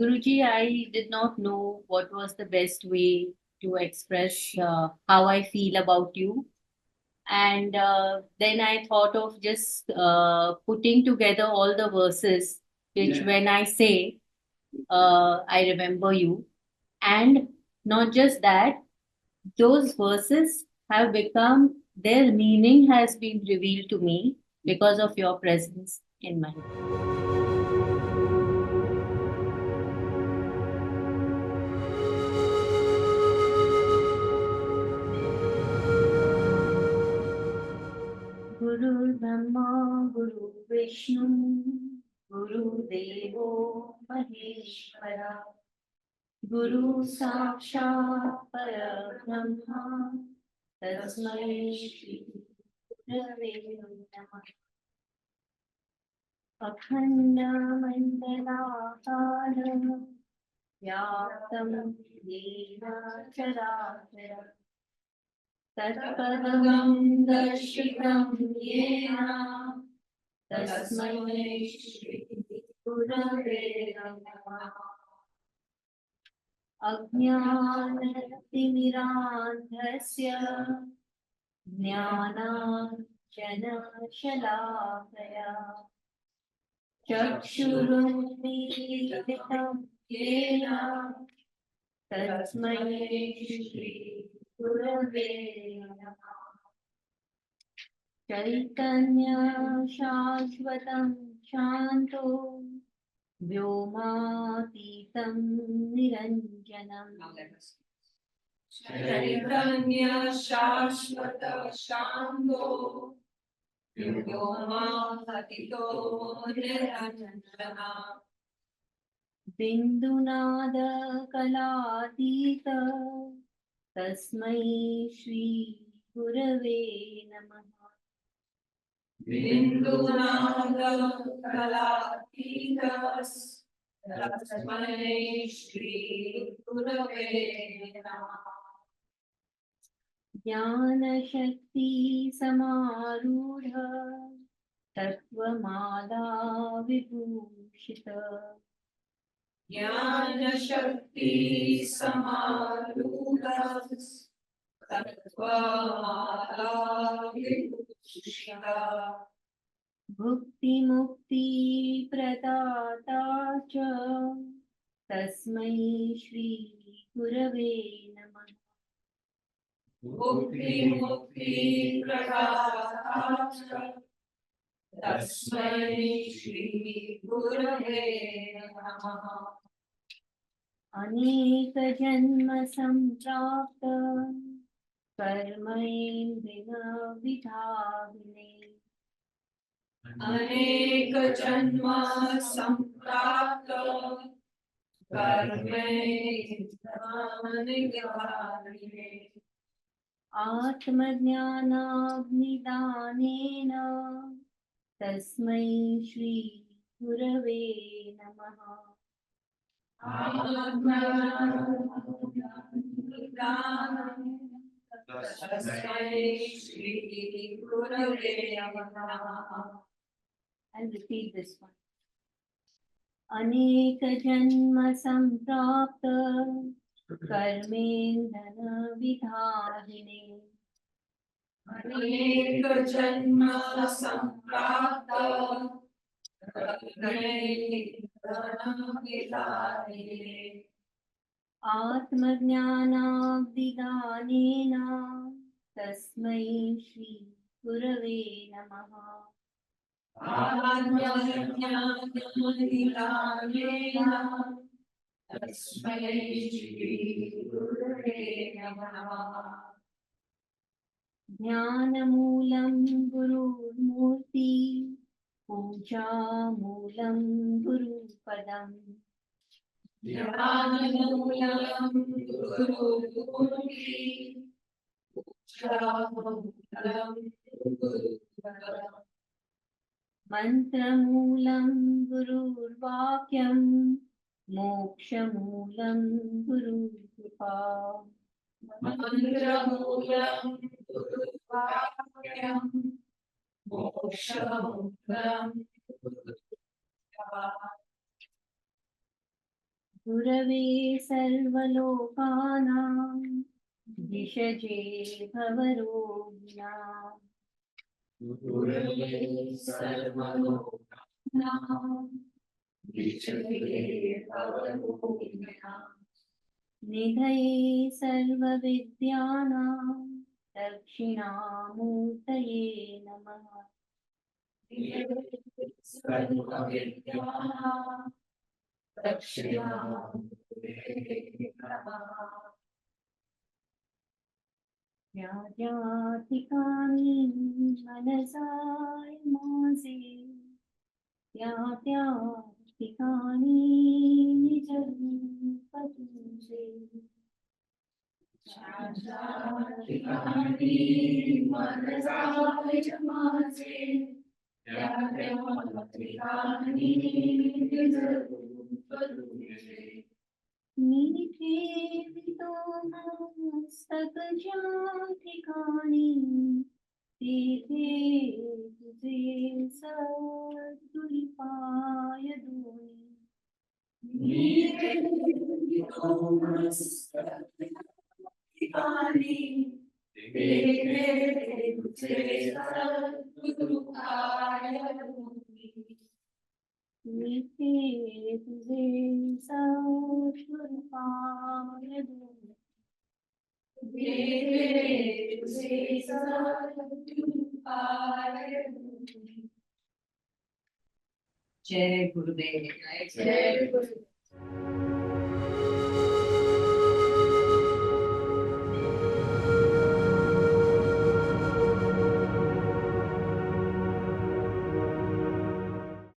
Guruji, I did not know what was the best way to express how I feel about you. And then I thought of just putting together all the verses, which when I say, I remember you. And not just that, those verses have become, their meaning has been revealed to me because of your presence in my life. Guru Brahma, Guru Vishnu, Guru Devo Maheshwara, Guru Sakshat Parabrahma, Tasmai Shri Gurave Namah. Akhanda Mandalakaram, Vyaptam Yena Charakara, Tatpadam Darshitam Yena, Tasmai Shri Gurave Namah. Ajnanatimirandhasya Jnananjanashalaakaya Chakshurunmilitam Yena Tasmai Shri Gurave Namah. Chaitanya Shashvatam Shanto Vyomatītam Niranjanam Chaitanya Shashvata Shanto Vyomatīto Niranjana Bindunāda Kalātīta Tasmai Shri Gurave Namah. Bindunāda Kalātītas Tasmai Shri Gurave Namah. Jnana-shakti Samārūಢa Tattvamāla Vibhūshita Jnana Shakti Samārūಢas Tattvamāla Vibhūshita Bhukti-mukti pradātā ca Tasmai Shri Gurave Namah. Mukti Mukti Pradātāca Tasmai Shri Gurave Namah. Aneka janma samprapta karmaendrina vidhāvine Aneka janma samprapta karmendranidhānine Atmajnānāgnidānena tasmai Shri Gurave Namah. Tasmai Shri Gurave Namah. I'll repeat this one. Aneka janma samprapta karmendana vidhāvine Aneka janma samprapta karmendranidhānine Atmajnānāgnidānena tasmai Shri Gurave Namah. Atmajnānāgnidānena Tasmai Shri Gurave Namah. Jnana-mūlam gurūmurti Pūjā-mūlam gurupadam Jnana-mūlam gurūmurti Pūjā-mūlam gurupadam Mantra-mūlam gururvākyam Moksha-mūlam gurukrupa Mantra-mūlam gururvākyam Moksha-mūlam gurukrupa गुरवे सर्वलोकानां विषजे भवरोगिणाम् गुरवे सर्वलोकानां विषये भवरोगिणां निधये सर्वविद्यानां दक्षिणामूर्तये नमः सर्वविद्यानां दक्षिणामूर्तये नमः यात्यातिकानि मनसाय मासे यात्यातिकानि निजरूपतुजे शान्ताधिकानि मनसाय समासे यात्याधिकानि निजरूपतुजे नीचे विदो मस्तकजातिकानि तेथे तुझे सद्गुरुपाय दोनी नीचे तुझे सद्गुरुपाय दोनी जय गुरुदेव जय गुरु